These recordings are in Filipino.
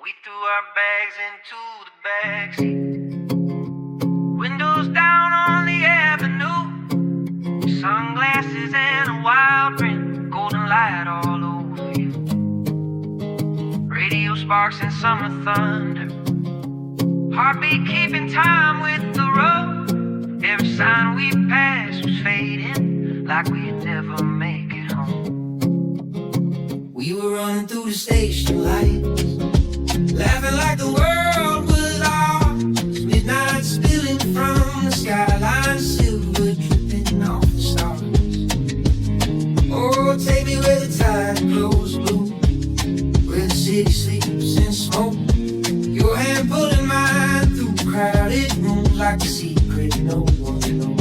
We threw our bags into the backseat. Windows down on the avenue. Sunglasses and a wild print. Golden light all over you. Radio sparks and summer thunder. Heartbeat keeping time with the road. Every sign we passed was fading, like we'd never make it home. We were running through the station lights, laughing like the world was ours. Midnight spilling from the skyline, silver dripping off the stars. Oh, take me where the tide grows blue, where the city sleeps in smoke. Your hand pulling mine through crowded rooms like a secret no one knows.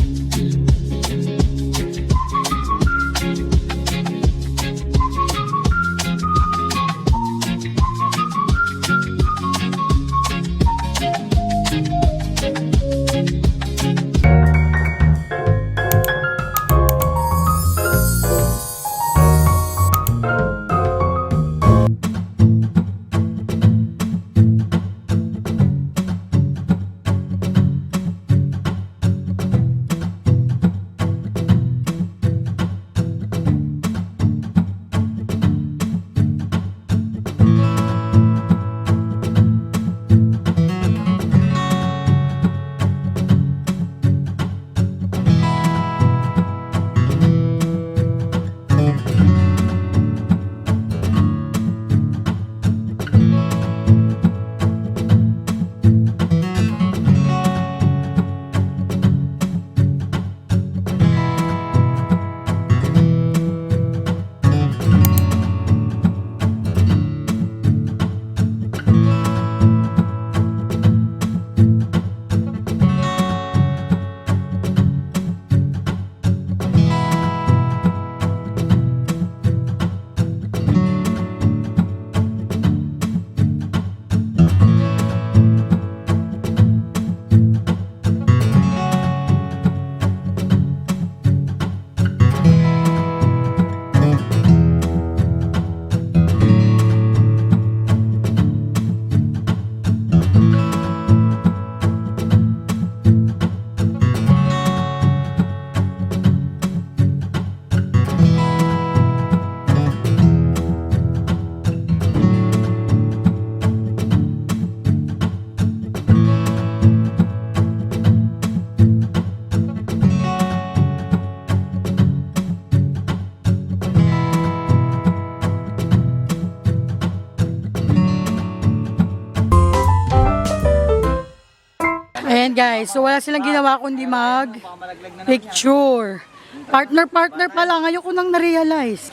Ayan guys, so wala silang ginawa kundi mag-picture. Partner pa lang, ngayon ko nang na-realize.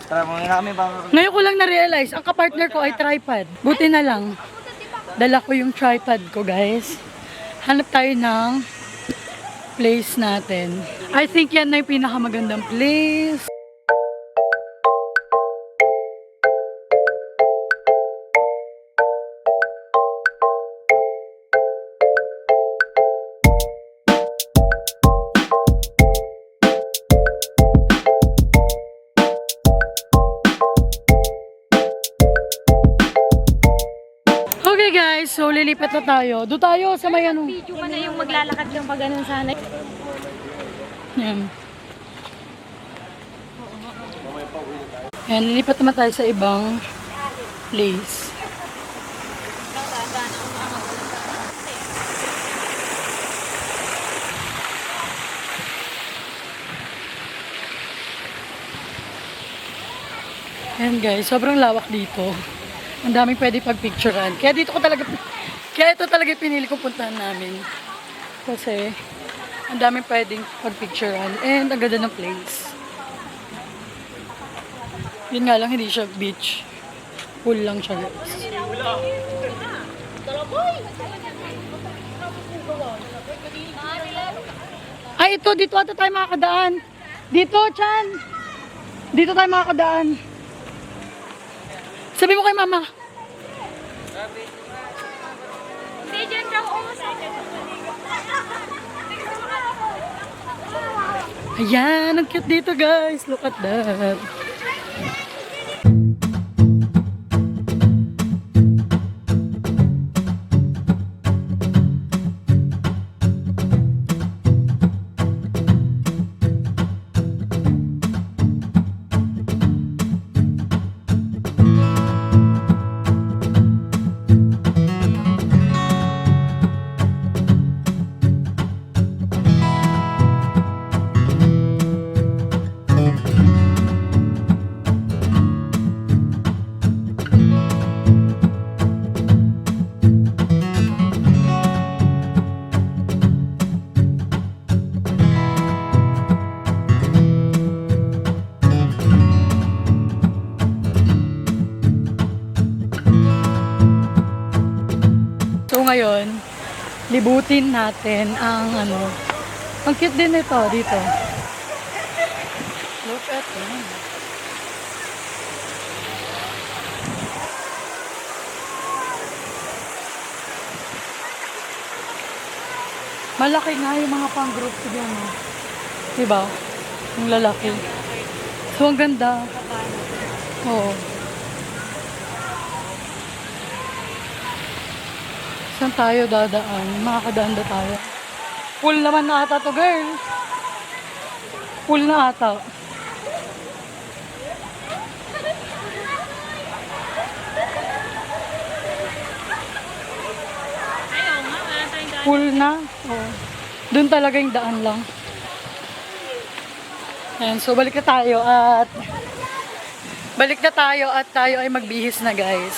Ngayon ko lang na-realize, ang kapartner ko ay tripod. Buti na lang, dala ko yung tripod ko guys. Hanap tayo ng place natin. I think yan na yung pinakamagandang place. Okay guys, so lilipat na tayo. Doon tayo sa may ano. Video ka na yung maglalakad kang pag ganun sana. Yan. Yan, lilipat naman tayo sa ibang place. Yan guys, sobrang lawak dito. Ang daming pwede pagpicturean. Kaya ito talaga pinili kong puntahan namin. Kasi ang daming pwedeng pagpicturean and ang ganda ng place. Yun nga lang, hindi siya beach. Pool lang siya guys. Ay, ito, dito ata tayo makakadaan. Dito, Chan. Dito tayo makakadaan. Sabi mo kay mama. Hindi, dyan ka umusap. Ayan, ang cute dito guys. Look at that. ngayon, libutin natin ang ano. Ang cute din ito dito. Look at that. Malaki nga yung mga pang-group ko dyan. Oh. Diba? Yung lalaki. So, ang ganda. Oo. Saan tayo dadaan? Makakadaan ba tayo? Pool naman na ata to, girl. Pool na ata. Pool na. Oh. Doon talaga yung daan lang. Ayan, so balik na tayo at tayo ay magbihis na, guys.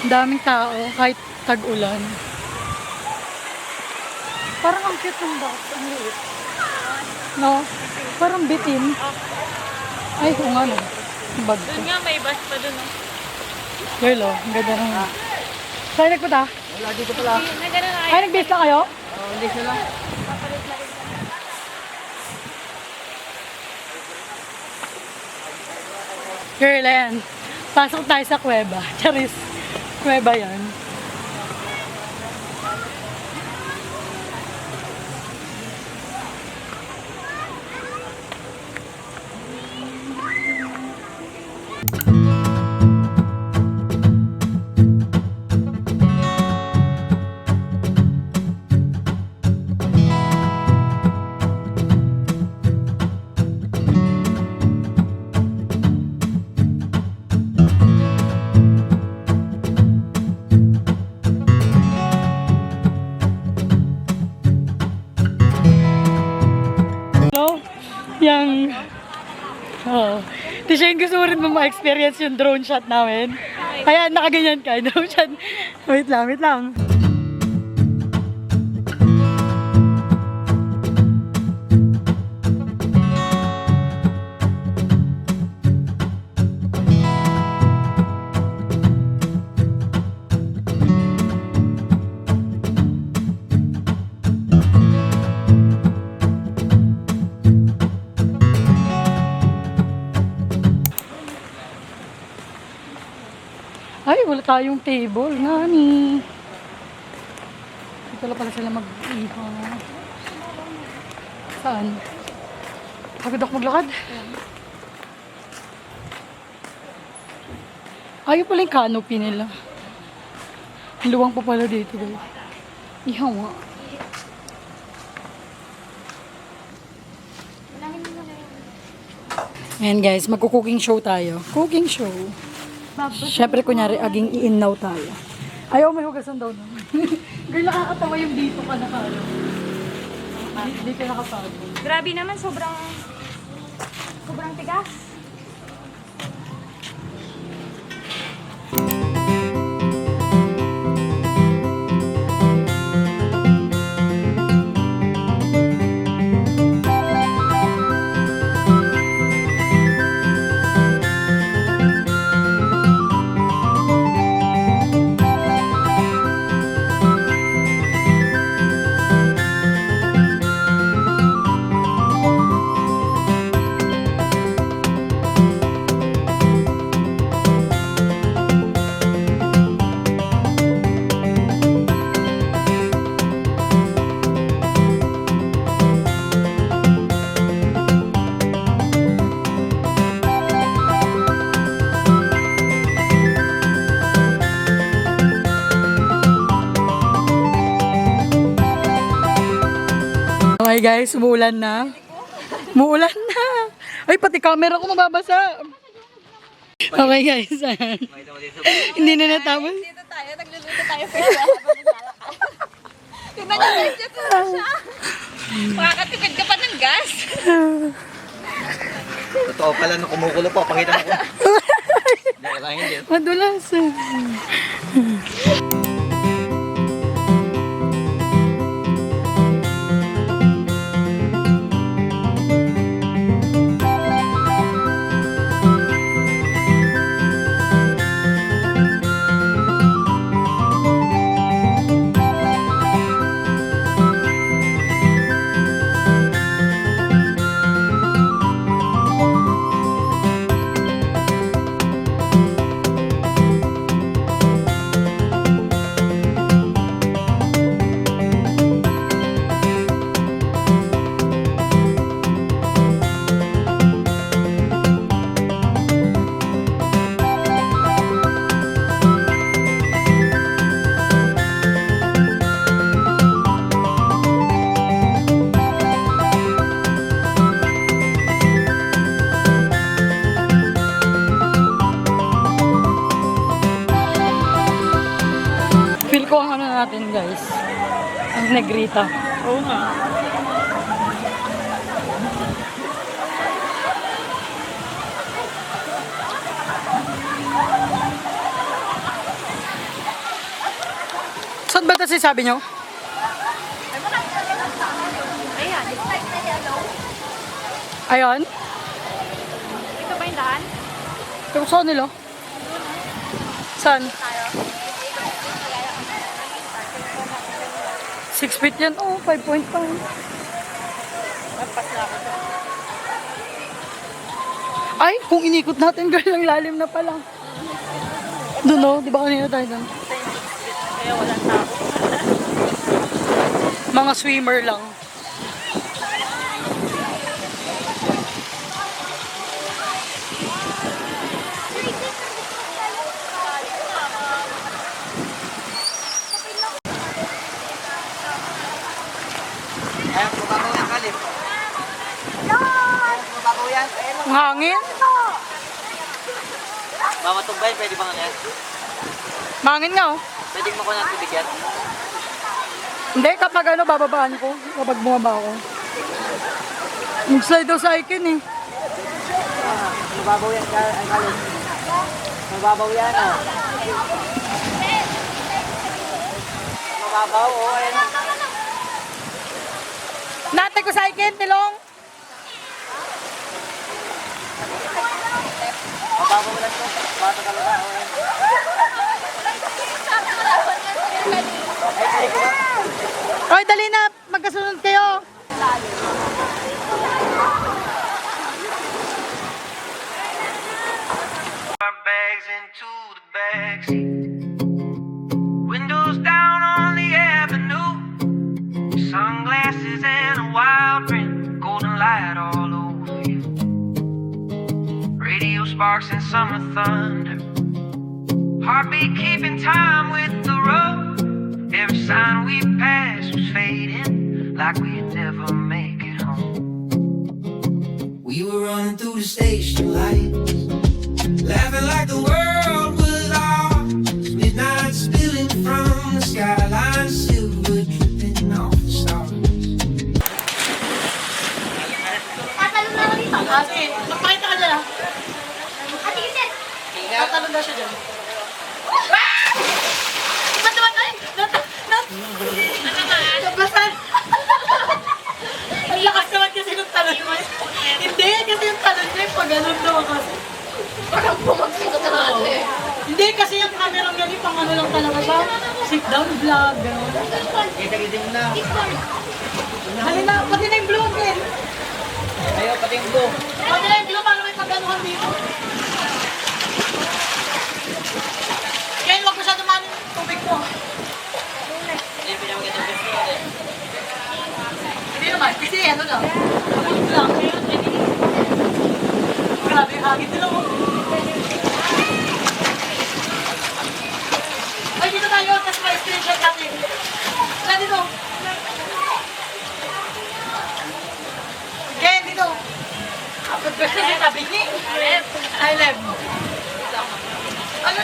Ang daming tao kahit tag-ulan. Parang ang cute ng box. Ang liit. No? Parang bitin. Ay, kung ano. Bag ko. Doon nga, may bus pa doon. Girl, oh. Ang ganda ng... Saan nagpunta? Wala dito pala. Ay, nag-base na kayo? Hindi sila. Girl, ayan. Pasok tayo sa kuweba. Charis. Kuweba yan. No? Yang... Oh. Tisha, gusto mo rin mo ma-experience yung drone shot namin? Ayan, nakaganyan ka. Drone shot. Wait lang, wait lang. Ay, wala tayong table. Nani? Dito lang pala sila mag-iha. Saan? Pagod ako maglakad? Ayaw pala yung canopy nila. Luwang pa pala dito. Ihaw nga. Ayan guys, magko-cooking show tayo. Cooking show. Siyempre, kunyari, aging iinnaw tayo. Ayaw, may hugasan daw naman. Girl, nakakatawa yung dito ka nakalo. Hindi ka nakapagod. Grabe naman, sobrang tigas. Okay guys, umuulan na. Umuulan na. Ay, pati camera ko mababasa. Okay guys, ayan. Hindi na natapos. Dito tayo, nagluluto tayo first. Tignan niyo guys, dito na siya. Makakatipid ka pa ng gas. Totoo pala nung kumukulo po. Pakita mo ko. Dahil lang hindi. Madulas. Negrita. Oo nga. Saan ba ito sabi nyo? Ayan, it's like na yellow. Ayan. Ito ba yung daan? Pero saan nila? Saan? 6 feet yan. Oh, 5.5. Ay, kung inikot natin, girl, ang lalim na pala. Doon, no? Di ba kanina tayo doon? Kaya walang tao. Mga swimmer lang. Ayan, mababaw yan, Kalip. Mababaw yan. Ayan, Ang hangin. mamatumbay, pwede bang ano yan? Mahangin nga, oh. Pwede mo ko ng tubig yan? Hindi, kapag ano, bababaan ko. Kapag bumaba ako. Mag-slide daw sa ikin, eh. Mababaw yan, ay Kalip. Mababaw yan, oh. Mababaw, oh. Ayan. Nate ko sa ikin, tilong. Mababaw lang to. Bata talaga, oh. Ayan. Ay, ay, ko ba? Oy, dali na. Magkasunod kayo. Our bags into the backseat. Windows down on the avenue. Sunglasses and a wild print. Golden light all over you. Radio sparks and summer thunder. Heartbeat keeping time with the road. Every sign we passed was fading, like we'd never make it home. We were running through the station lights, laughing like the world was ours. Midnight spilling from the skyline, silver dripping off the stars. Tatalon na ako dito. Ate, magpakita ka dyan, ah. Ate, kasi. Tatalon na siya dyan. Ba't naman tayo? Nabasan! Ang lakas naman kasi ng talon mo. Hindi, kasi yung talon niya yung pag-ganon daw kasi. Parang bumagsin ko talaga eh. Hindi, kasi yung camera ng galing pang ano lang talaga siya. Sit down vlog, gano'n. Kita-kita mo na. Halina, pati na yung blue din. Ayaw, pati yung blue. Pati na yung blue, paano may pag-ganuhan dito? Kaya huwag masyado man yung tubig mo. Hindi, pinamaganda yung blue natin. Hindi naman, kasi ano lang. Mabulog lang. Grabe yung hagit nila mo. Ay, dito tayo, tapos may screenshot natin. Wala dito. Okay, dito. Apat ka siya sa tabi ni. I love. Ano,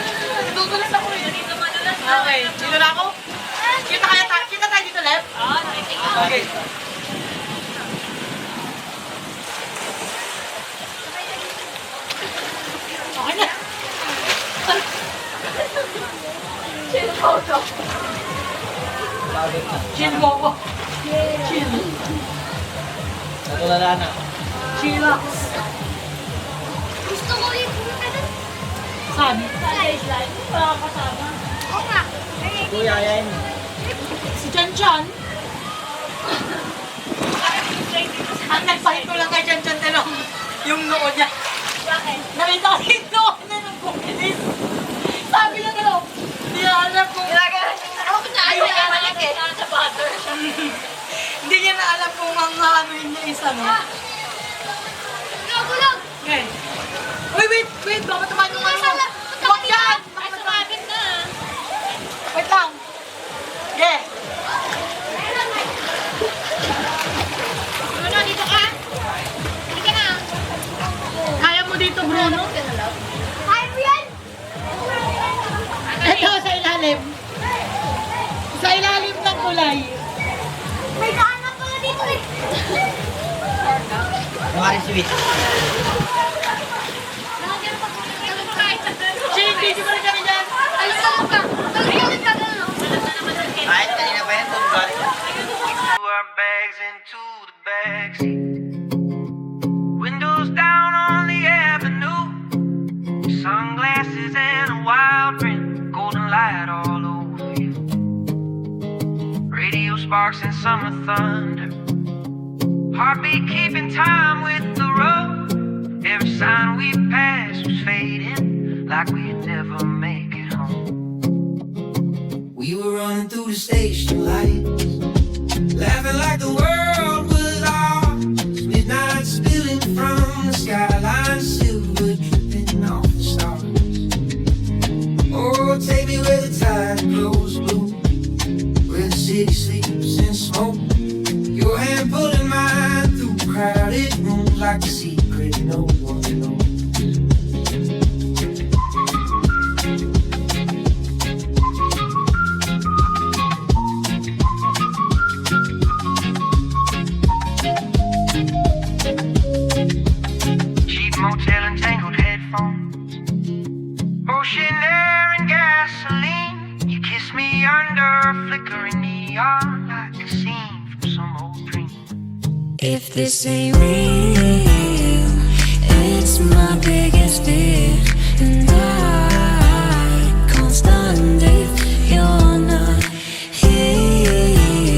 nadudulas ako eh. Okay, dito na ako. Kita tayo dito, Lev? Okay. Okay na. Chill mo ako. Chill. Natulala na. Chillax. Gusto ko yung pumunta doon. Sabi. Slide. Wala ka kasama. Oo nga. Kuya, yan. Si Chan Chan. Ang nagpahito lang kay Chan Chan Telong. Yung noo niya. Bakit? Nakita ko yung noo niya ng bukilis. Sabi niya Telong. Hindi niya alam kung... Ako na ayaw niya balik eh. Sa butter. Hindi niya na alam kung ang anuin niya isa, no? Gulog! Okay. Uy, wait! Baka tumahan yung ano. Huwag yan! Ay, sumabit na. Wait lang. Okay. Bruno, dito ka? Hindi ka na. Kaya mo dito, Bruno? Kaya mo yan? Ito sa ilalim. Sa ilalim ng kulay. Kumari si Wiz. Kahit kanina pa yan, kumari. Our bags into the backseat. Windows down on the avenue. Sunglasses and a wild print. Golden light all over you. Radio sparks and summer thunder. Heartbeat keeping time with the road. Every sign we passed was fading, like we'd never make it home. We were running through the station lights, laughing like the world was ours. Midnight spilling from the skyline, silver dripping off the stars. Oh, take me where the tide grows blue, where the city sleeps in smoke. Your hand pulling mine through crowded rooms like a secret no one knows. Cheap motel and tangled headphones, ocean air and gasoline. You kiss me under a flickering neon like a scene from some old dream. If this ain't real, it's my biggest fear, and I